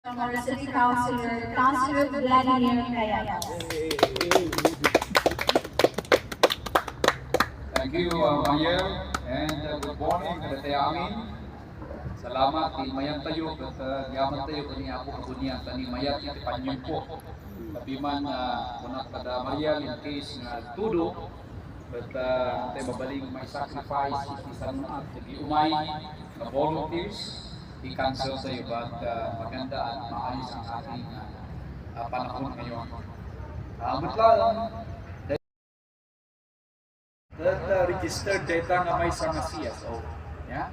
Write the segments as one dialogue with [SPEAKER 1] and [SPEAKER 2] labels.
[SPEAKER 1] From our City Councilor, Councilor Vladimir Kayayas.
[SPEAKER 2] Thank you, Mayor, and good morning, Kadatay amin. Salamat, Mayan tayo, at yaman tayo, kani ako kabunyan, kani Mayat, iti panyong po. Kapiman, kunak kada Mayan, in case nga tudo, at tayo mabaling may sacrifice, iti sanunat, iti umay, na volunteers, i-cancel tayo, but maganda at maayos ang ating panahon ngayon. Matlalang, that registered data nga may sa CSO. Yeah?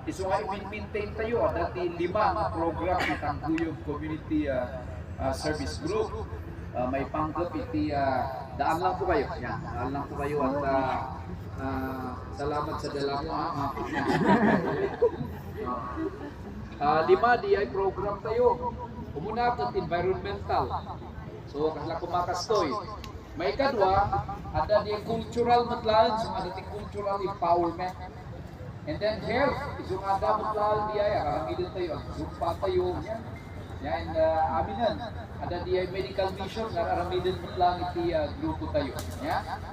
[SPEAKER 2] Iso nga i-maintain tayo, dati 5 nga program ng Tangkuyog Community Service Group. May panggap iti, daan lang po kayo. Yeah, daan lang po kayo at salamat sa dala mo. 5 di ay program tayo. Umuna at environmental. So, kasla kumakastoy. May kadwa, ada di cultural matlaan, so ada di cultural empowerment. And then health, so ada matlaan di ay, aramidin tayo, zumpa tayo, yan, aminan. Ada di ay medical mission, aramidin matlaan iti grupo tayo.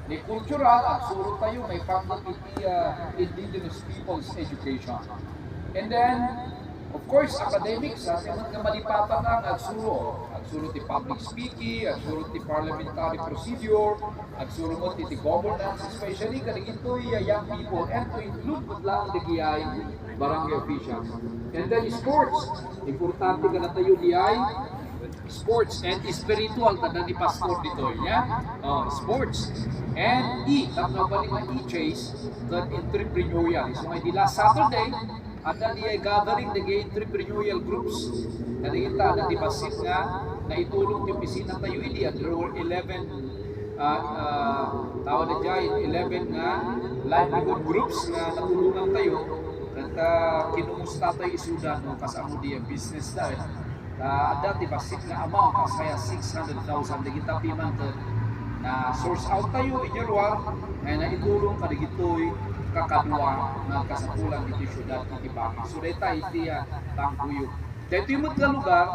[SPEAKER 2] Di cultural, agsuro tayo, may panggat iti indigenous people's education. And then, of course, academics, naman nga malipatan ang agsuro ti public speaking, agsuro ti parliamentary procedure, agsuro mo ti governance, especially kanigito'y young people, and to include mo lang digiyay barangay officials. And then sports, importante ka na tayo diyay, sports and spiritual, tanda ni pastor dito, sports. And tapos ba ni e-chase, that entrepreneurial. So, may di last Saturday, ada di gathering the entrepreneurial groups. Kaya kita ada di basit nga na itulong yung opisina tayo ili. There were 11 tawag na dyan, 11 nga livelihood groups na natulungan tayo. At kinumusta tayo isudan no, kasamo di ang business dahil. Ada di basit nga amount kasaya 600,000 di kita pimantan na source out tayo inyarwar na itulong kadigitoy kakadwa ng kasapulan dito syudad ng Ibaki. So dito iti Tangkuyog. Dito yung mga lugar,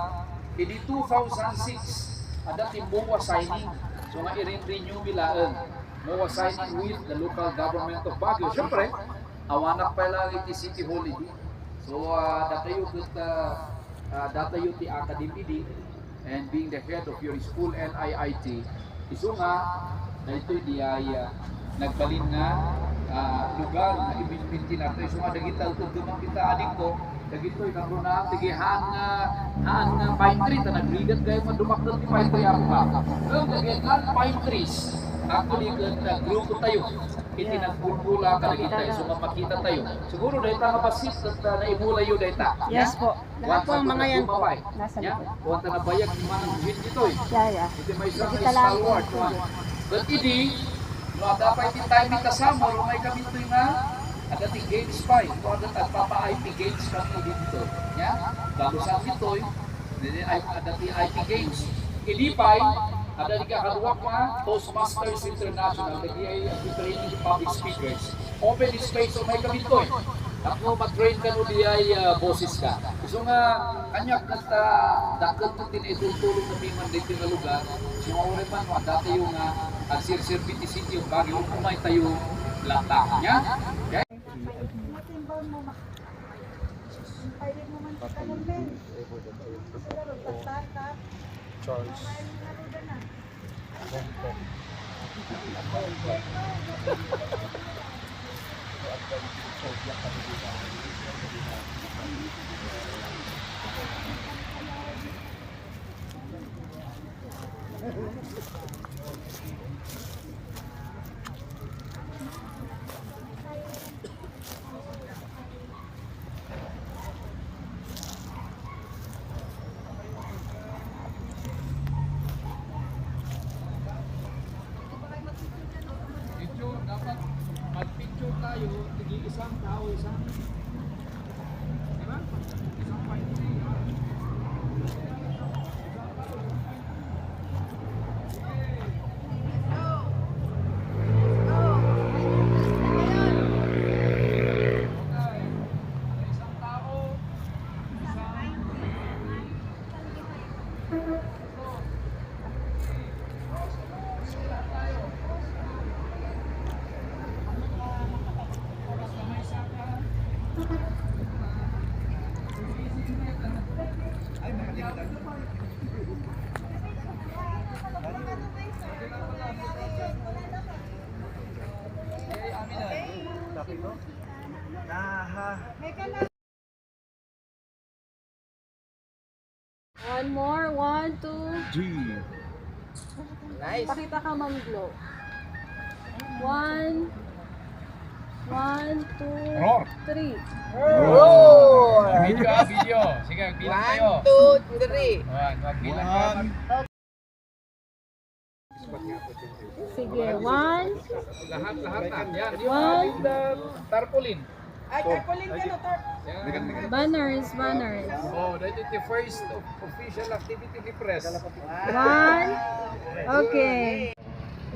[SPEAKER 2] iti 2006, ada timbuwa signing. So nga i-renew bilaan. Muwa signing with the local government of Baguio. Siyempre, awanak pa lang iti city holiday. So datayo ti academy and being the head of your school and IIT. Iso nga, na ito di ay nagbalin nga lugar na ibinbinti natin. So nga dagita ito dumang kita adik ko, dagito yung na sige haan pine tree na nagligat kayo madumakdal ti pine tree ako ba. Nung nagitan pine trees, actually na grupo tayo. Iti nagbulbula ka dagita. So mapakita tayo. Siguro dahil nga basit at naimula yun dahil ta.
[SPEAKER 3] Yes po. Lahat po ang mga yan po. Nasa likod.
[SPEAKER 2] Huwag na nabayag ng mga gin dito eh.
[SPEAKER 3] Yeah.
[SPEAKER 2] Iti may isang stalwart. But hindi, dapat iti tayo mitasama, may kami ito nga, at ating games pa eh. Kung at papa-IP games ka po dito. Bago sa akin ito at ating IP games. Ilipay, at ating kakaruwak pa, Toastmasters International, at ay training public speakers. Open space, may kami ito eh. Ako mag-train ka no di ay boses ka. So nga, kanyak at dakot na tinitulong na piman dito na lugar. So nga ulit man, dati yung sir-servity city yung Baguio, kumay tayo latang niya. Okay?
[SPEAKER 4] Charles.
[SPEAKER 2] Dapat mag-picture tayo, isang tao, isang diba? Isang pine tree.
[SPEAKER 3] One more. 1, 2.
[SPEAKER 4] G. Nice.
[SPEAKER 3] Pakita ka, Ma'am Glo. 1, 2,
[SPEAKER 2] Roar.
[SPEAKER 3] 3.
[SPEAKER 2] Video, video. Sige, bilang tayo.
[SPEAKER 4] 1, 2, 3.
[SPEAKER 2] Wag bilang ka.
[SPEAKER 3] Sige, 1.
[SPEAKER 2] Lahat na. Yan,
[SPEAKER 3] One.
[SPEAKER 2] yung tarpaulin.
[SPEAKER 4] Ay, tarpaulin ka no,
[SPEAKER 2] Yan.
[SPEAKER 3] Banners.
[SPEAKER 2] Oh, that is the first official activity ni press.
[SPEAKER 3] 1. Okay.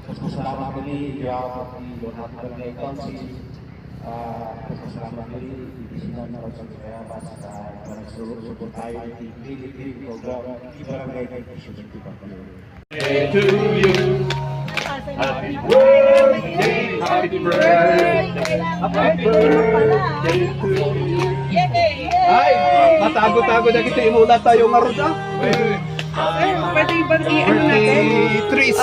[SPEAKER 5] Salamat muli behalf of the Local Barangay Council. Salamat muli ibisinan na sa kaya basta nagsusupport tayo ng PDP program di Barangay Education Department.
[SPEAKER 6] To you. Happy birthday, happy birthday, happy birthday to you.
[SPEAKER 4] Ay, matago-tago na kita. Imula tayo nga ron, ah.
[SPEAKER 6] Wait.
[SPEAKER 4] Pwede ba i-ano natin? Birthday trees.